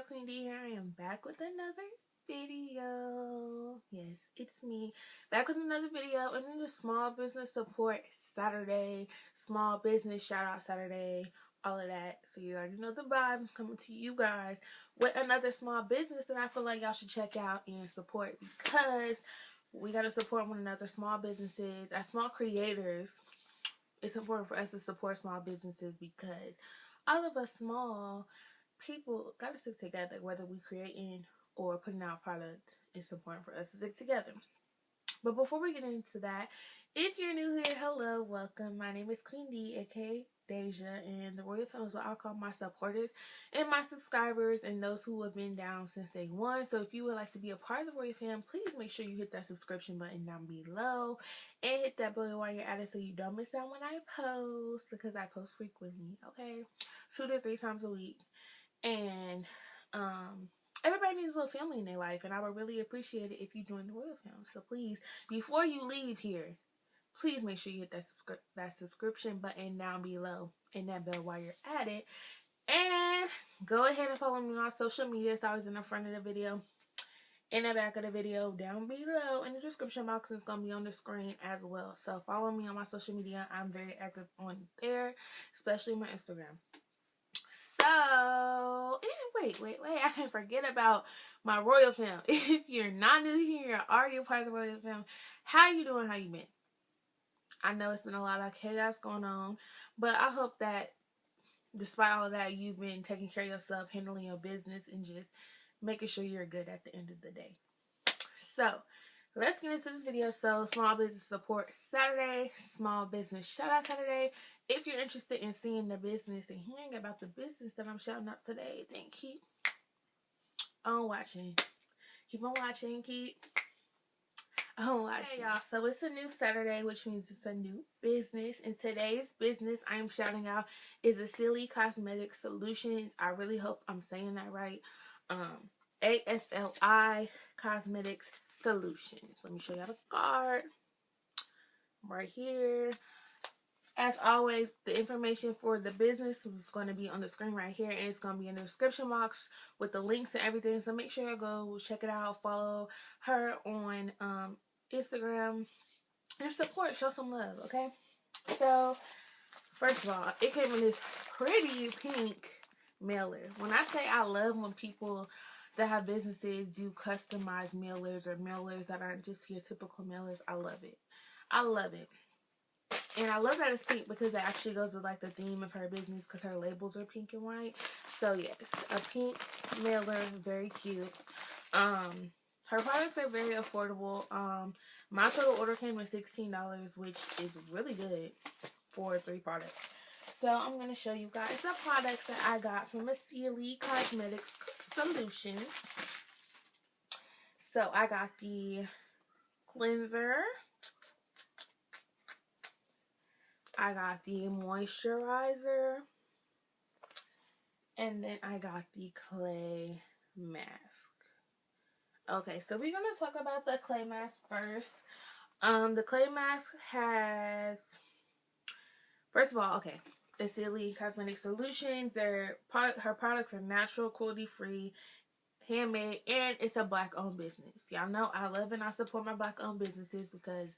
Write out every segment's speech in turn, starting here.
QUEENDEE here. I am back with another video. Yes, it's me. Back with another video, and then the Small Business Support Saturday, Small Business Shout Out Saturday, all of that. So you already know the vibes coming to you guys with another small business that I feel like y'all should check out and support, because we got to support one another, small businesses, as small creators. It's important for us to support small businesses because all of us small people got to stick together, whether we creating or putting out product. It's important for us to stick together. But before we get into that, if you're new here, hello, welcome. My name is QUEENDEE, aka Deja, and the Royal Fam is what I call my supporters and my subscribers and those who have been down since day one. So if you would like to be a part of the Royal Fam, please make sure you hit that subscription button down below and hit that bell while you're at it so you don't miss out when I post, because I post frequently, okay? 2 to 3 times a week. And everybody needs a little family in their life, and I would really appreciate it if you join the Royal Fam. So please, before you leave here, please make sure you hit that subscription button down below and that bell while you're at it. And go ahead and follow me on social media. It's always in the front of the video, in the back of the video, down below, in the description box. It's going to be on the screen as well. So follow me on my social media. I'm very active on there, especially my Instagram. So, wait, I can't forget about my Royal Fam. If you're not new here, you're already a part of the Royal Fam. How you doing? How you been? I know it's been a lot of chaos going on, but I hope that despite all of that, you've been taking care of yourself, handling your business, and just making sure you're good at the end of the day. So, let's get into this video. So, Small Business Support Saturday, Small Business Shout Out Saturday. If you're interested in seeing the business and hearing about the business that I'm shouting out today, then keep on watching. Keep on watching. Keep on watching. Hey, y'all. So, it's a new Saturday, which means it's a new business. And today's business I'm shouting out is Asili Cosmetic Solutions. I really hope I'm saying that right. ASLI Cosmetics Solutions. Let me show y'all the card right here. As always, the information for the business is going to be on the screen right here, and it's going to be in the description box with the links and everything. So make sure you go check it out, follow her on Instagram, and support, show some love, okay? So first of all, it came in this pretty pink mailer. When I say I love when people that have businesses do customized mailers or mailers that aren't just your typical mailers, I love it. I love it. And I love that it's pink because it actually goes with like the theme of her business, because her labels are pink and white. So yes, a pink mailer, very cute. Her products are very affordable. My total order came with $16, which is really good for 3 products. So I'm going to show you guys the products that I got from Asili Cosmetics Solutions. So I got the cleanser. I got the moisturizer. And then I got the clay mask. Okay, so we're going to talk about the clay mask first. The clay mask has, first of all, okay, Asili Cosmetic Solutions. Her products are natural, cruelty-free, handmade, and it's a Black-owned business. Y'all know I love and I support my Black-owned businesses because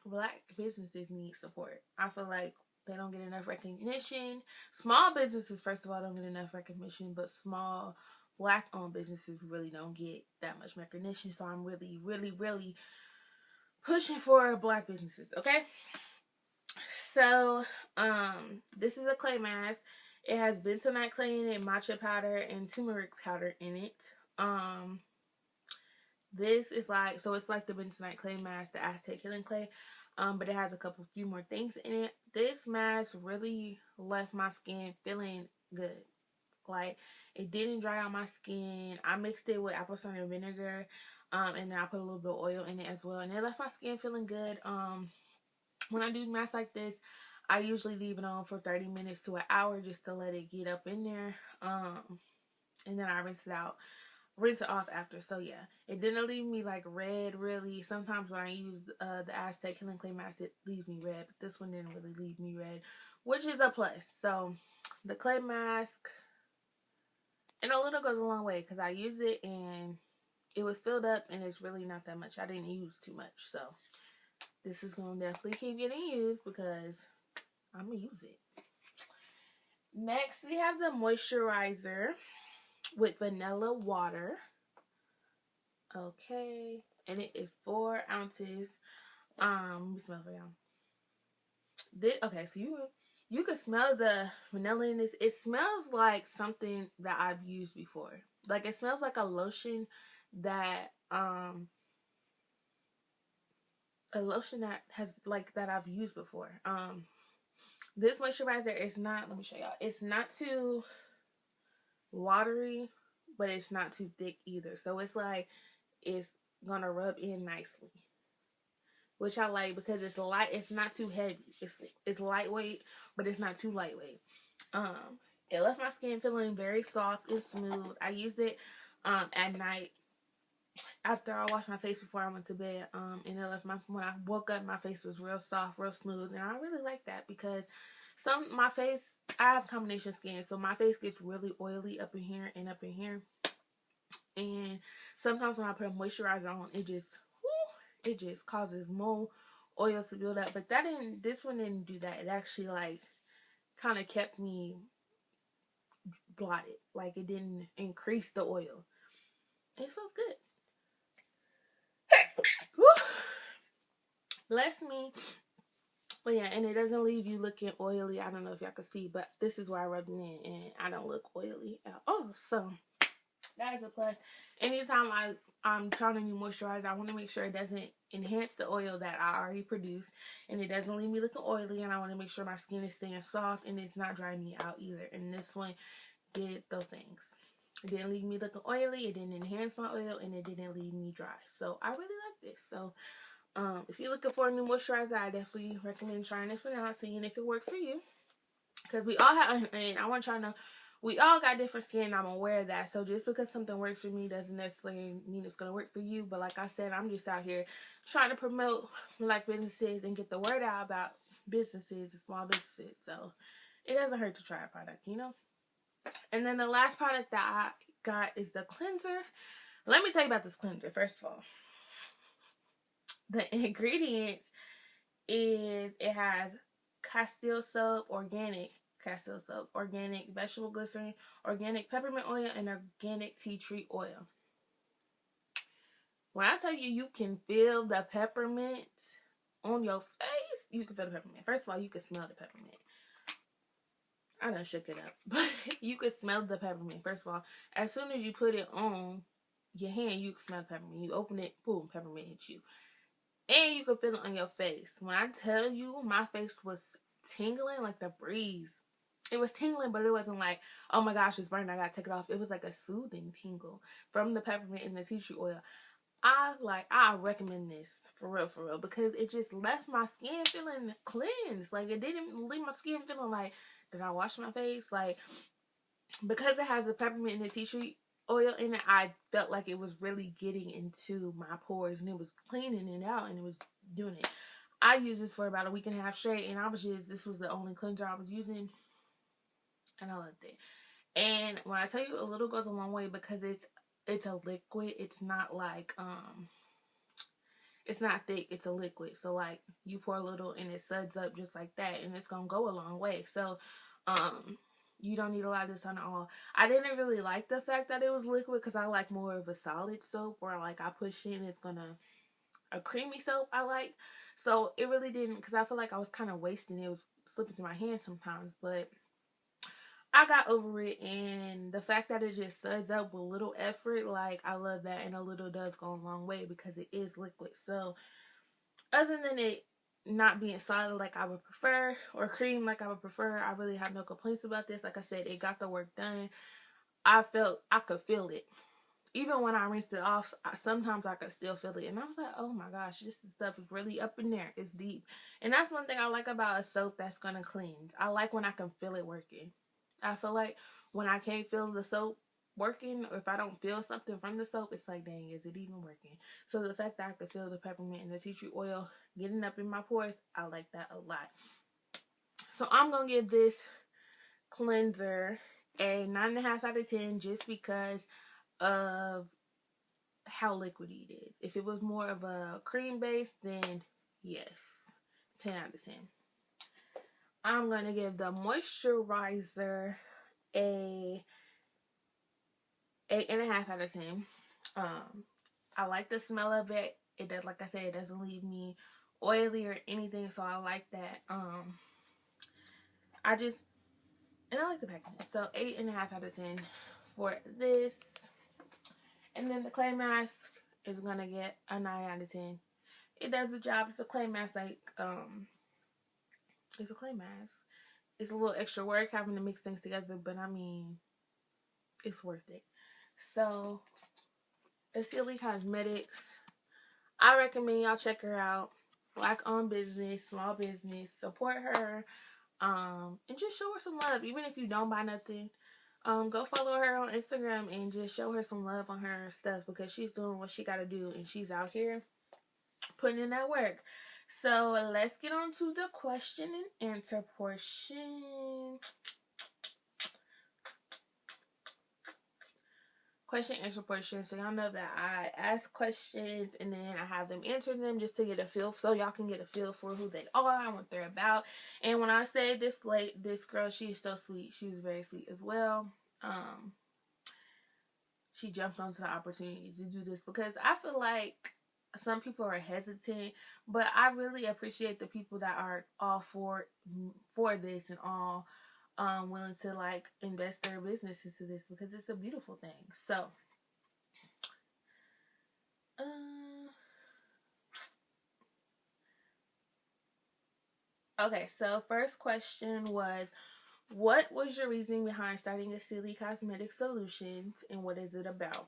Black businesses need support. I feel like they don't get enough recognition. Small businesses, first of all, don't get enough recognition, but small Black-owned businesses really don't get that much recognition. So I'm really pushing for Black businesses, okay? So, this is a clay mask. It has bentonite clay in it, matcha powder, and turmeric powder in it. This is like, so it's like the bentonite clay mask, the Aztec healing clay, but it has a few more things in it. This mask really left my skin feeling good. Like, it didn't dry out my skin. I mixed it with apple cider vinegar, and then I put a little bit of oil in it as well, and it left my skin feeling good. When I do masks like this, I usually leave it on for 30 minutes to an hour just to let it get up in there, and then I rinse it off after. So yeah, it didn't leave me like red really. Sometimes when I use the Aztec healing clay mask, it leaves me red, but this one didn't really leave me red, which is a plus. So the clay mask And a little goes a long way because I used it and it was filled up and it's really not that much. I didn't use too much. So this is going to definitely keep getting used because I'm going to use it. Next, we have the moisturizer with vanilla water. Okay. And it is 4 ounces. Let me smell for y'all. Okay, so you can smell the vanilla in this. It smells like something that I've used before. Like it smells like a lotion that has like that I've used before. This moisturizer is not, let me show y'all. It's not too watery, but it's not too thick either. So it's like it's gonna rub in nicely, which I like because it's light. It's not too heavy. It's lightweight, but it's not too lightweight. It left my skin feeling very soft and smooth. I used it at night after I washed my face before I went to bed. And it left when I woke up, my face was real soft, real smooth, and I really like that because I have combination skin, so my face gets really oily up in here and up in here. And sometimes when I put a moisturizer on, it just causes more oil to build up. But this one didn't do that. It actually like kind of kept me blotted. Like it didn't increase the oil. It smells good. Bless me. But yeah, and it doesn't leave you looking oily. I don't know if y'all can see, but this is where I rubbed it in and I don't look oily at all. So that is a plus. Anytime I'm trying a new moisturizer, I want to make sure it doesn't enhance the oil that I already produce, and it doesn't leave me looking oily, and I want to make sure my skin is staying soft and it's not drying me out either. And this one did those things. It didn't leave me looking oily, it didn't enhance my oil, and it didn't leave me dry. So I really like this. So if you're looking for a new moisturizer, I definitely recommend trying this one out, seeing if it works for you. Because we all have, and I want y'all to know, we all got different skin. I'm aware of that. So just because something works for me doesn't necessarily mean it's going to work for you. But like I said, I'm just out here trying to promote Black businesses and get the word out about businesses and small businesses. So it doesn't hurt to try a product, you know. And then the last product that I got is the cleanser. Let me tell you about this cleanser. First of all, the ingredients is it has Castile soap, organic Castile soap, organic vegetable glycerin, organic peppermint oil, and organic tea tree oil. When I tell you, you can feel the peppermint on your face, you can feel the peppermint. First of all, you can smell the peppermint. I done shook it up, but you can smell the peppermint. First of all, as soon as you put it on your hand, you can smell the peppermint. You open it, boom, peppermint hits you. And you can feel it on your face. When I tell you, my face was tingling like the breeze. It was tingling, but it wasn't like, oh my gosh, it's burning, I gotta take it off. It was like a soothing tingle from the peppermint and the tea tree oil. I recommend this for real, because it just left my skin feeling cleansed. Like, it didn't leave my skin feeling like, did I wash my face? Like, because it has the peppermint and the tea tree oil in it, I felt like it was really getting into my pores and it was cleaning it out and it was doing it. I used this for about a week and a half straight, and this was the only cleanser I was using, and I loved it. And when I tell you, a little goes a long way because it's a liquid. It's not like it's not thick. It's a liquid. So like you pour a little and it suds up just like that, and it's gonna go a long way. So you don't need a lot of this on all. I didn't really like the fact that it was liquid because I like more of a solid soap where like I push in, it's gonna a creamy soap I like. So it really didn't, because I feel like I was kind of wasting it. It was slipping through my hands sometimes, but I got over it, and the fact that it just suds up with little effort, like, I love that, and a little does go a long way because it is liquid. So other than it not being solid like I would prefer, or cream like I would prefer, I really have no complaints about this. Like I said, it got the work done. I could feel it. Even when I rinsed it off, sometimes I could still feel it. And I was like, oh my gosh, this stuff is really up in there. It's deep. And that's one thing I like about a soap that's going to cleanse. I like when I can feel it working. I feel like when I can't feel the soap working, or if I don't feel something from the soap, it's like, dang, is it even working? So the fact that I could feel the peppermint and the tea tree oil getting up in my pores, I like that a lot. So I'm going to give this cleanser a 9.5 out of 10 just because of how liquidy it is. If it was more of a cream base, then yes, 10 out of 10. I'm going to give the moisturizer a 8.5 out of 10. I like the smell of it. It does, like I said, it doesn't leave me oily or anything, so I like that. I like the packaging. So 8.5 out of 10 for this. And then the clay mask is gonna get a 9 out of 10. It does the job. It's a clay mask, like it's a clay mask. It's a little extra work having to mix things together, but I mean, it's worth it. So Asili Cosmetics, I recommend y'all check her out. Black owned business, small business. Support her. And just show her some love. Even if you don't buy nothing, go follow her on Instagram and just show her some love on her stuff, because she's doing what she gotta do and she's out here putting in that work. So let's get on to the question and answer portion. Question and answer portion. So y'all know that I ask questions and then I have them answer them just to get a feel, so y'all can get a feel for who they are and what they're about. And when I say this girl, she is so sweet. She was very sweet as well. She jumped onto the opportunity to do this because I feel like some people are hesitant, but I really appreciate the people that are all for this and all willing to like invest their business into this, because it's a beautiful thing. So okay, so first question was, what was your reasoning behind starting Asili Cosmetic Solutions and what is it about?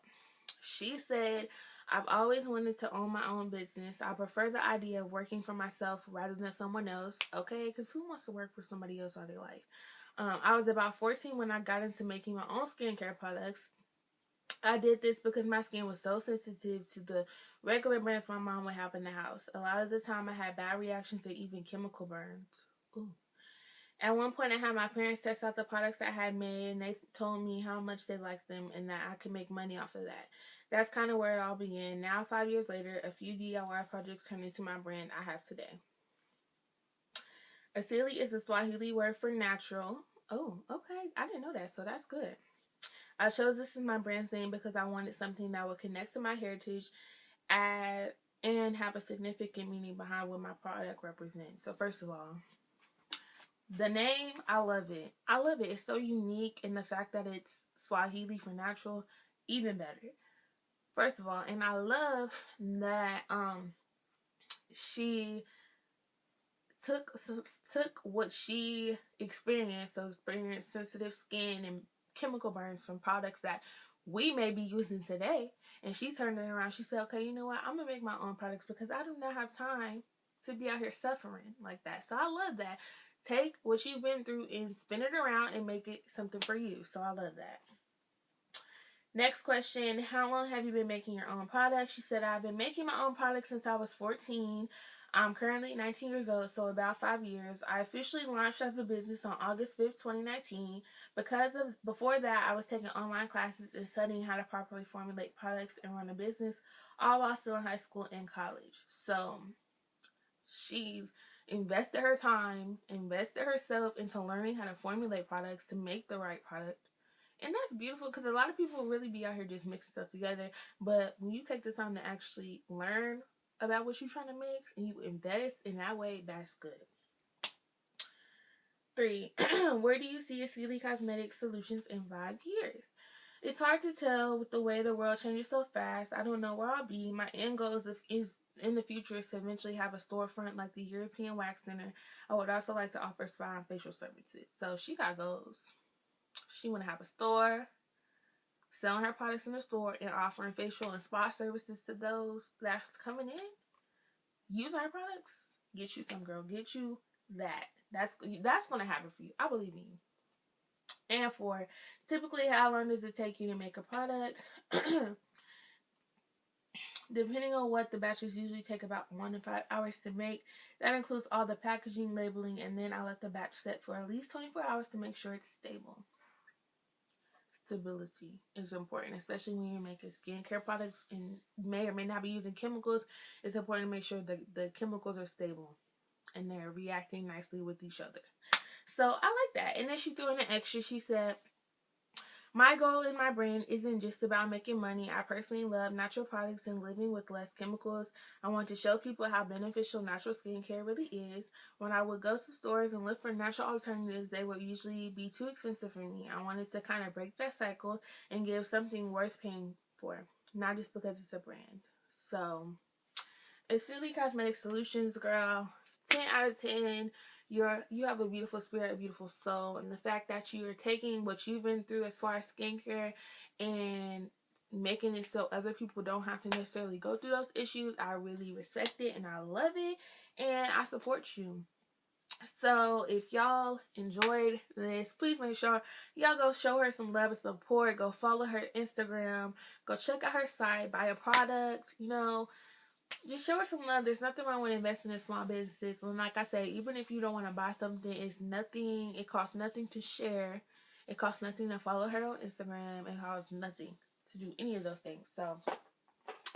She said, I've always wanted to own my own business. I prefer the idea of working for myself rather than someone else. Okay, because who wants to work for somebody else all their life? I was about 14 when I got into making my own skincare products. I did this because my skin was so sensitive to the regular brands my mom would have in the house. A lot of the time I had bad reactions to even chemical burns. Ooh. At one point I had my parents test out the products I had made, and they told me how much they liked them and that I could make money off of that. That's kind of where it all began. Now 5 years later, a few DIY projects turned into my brand I have today. Asili is a Swahili word for natural. Oh, okay. I didn't know that, so that's good. I chose this as my brand's name because I wanted something that would connect to my heritage and have a significant meaning behind what my product represents. So first of all, the name, I love it. I love it. It's so unique, and the fact that it's Swahili for natural, even better. First of all, and I love that she took what she experienced, those sensitive skin and chemical burns from products that we may be using today, and she turned it around. She said, okay, you know what, I'm gonna make my own products because I do not have time to be out here suffering like that. So I love that. Take what you've been through and spin it around and make it something for you. So I love that. Next question, how long have you been making your own products? She said, I've been making my own products since I was 14. I'm currently 19 years old, so about 5 years. I officially launched as a business on August 5th, 2019. Before that, I was taking online classes and studying how to properly formulate products and run a business, all while still in high school and college. So she's invested her time, invested herself into learning how to formulate products to make the right product. And that's beautiful, because a lot of people really be out here just mixing stuff together. But when you take the time to actually learn about what you're trying to mix and you invest in that way, that's good. 3, where do you see Asili Cosmetic Solutions in 5 years? It's hard to tell with the way the world changes so fast. I don't know where I'll be. My end goal is in the future is to eventually have a storefront like the European Wax Center. I would also like to offer spa and facial services. So she got goals. She want to have a store, selling her products in the store, and offering facial and spa services to those that's coming in. Use her products. Get you some, girl. Get you that. That's going to happen for you. I believe in you. And 4, typically, how long does it take you to make a product? Depending on what the batches usually take about 1 to 5 hours to make. That includes all the packaging, labeling, and then I let the batch set for at least 24 hours to make sure it's stable. stability is important, especially when you're making skincare products and may or may not be using chemicals. It's important to make sure that the chemicals are stable and they're reacting nicely with each other. So I like that. And then she threw in an extra. She said, my goal in my brand isn't just about making money. I personally love natural products and living with less chemicals. I want to show people how beneficial natural skincare really is. When I would go to stores and look for natural alternatives, they would usually be too expensive for me. I wanted to kind of break that cycle and give something worth paying for, not just because it's a brand. So, Asili Cosmetic Solutions, girl, 10 out of 10. You have a beautiful spirit, a beautiful soul, and the fact that you are taking what you've been through as far as skincare and making it so other people don't have to necessarily go through those issues, I really respect it and I love it, and I support you. So if y'all enjoyed this, please make sure y'all go show her some love and support. Go follow her Instagram, go check out her site, buy a product, you know. Just show her some love. There's nothing wrong with investing in small businesses. And like I say, even if you don't want to buy something, it costs nothing to share. It costs nothing to follow her on Instagram. It costs nothing to do any of those things. So,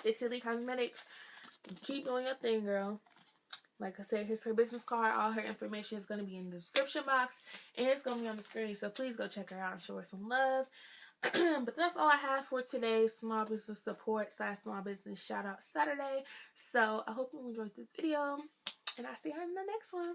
Asili Cosmetics, keep doing your thing, girl. Like I said, here's her business card. All her information is going to be in the description box. And it's going to be on the screen. So please go check her out and show her some love. But that's all I have for today's small business support / small business shout out Saturday. So I hope you enjoyed this video, and I'll see you in the next one.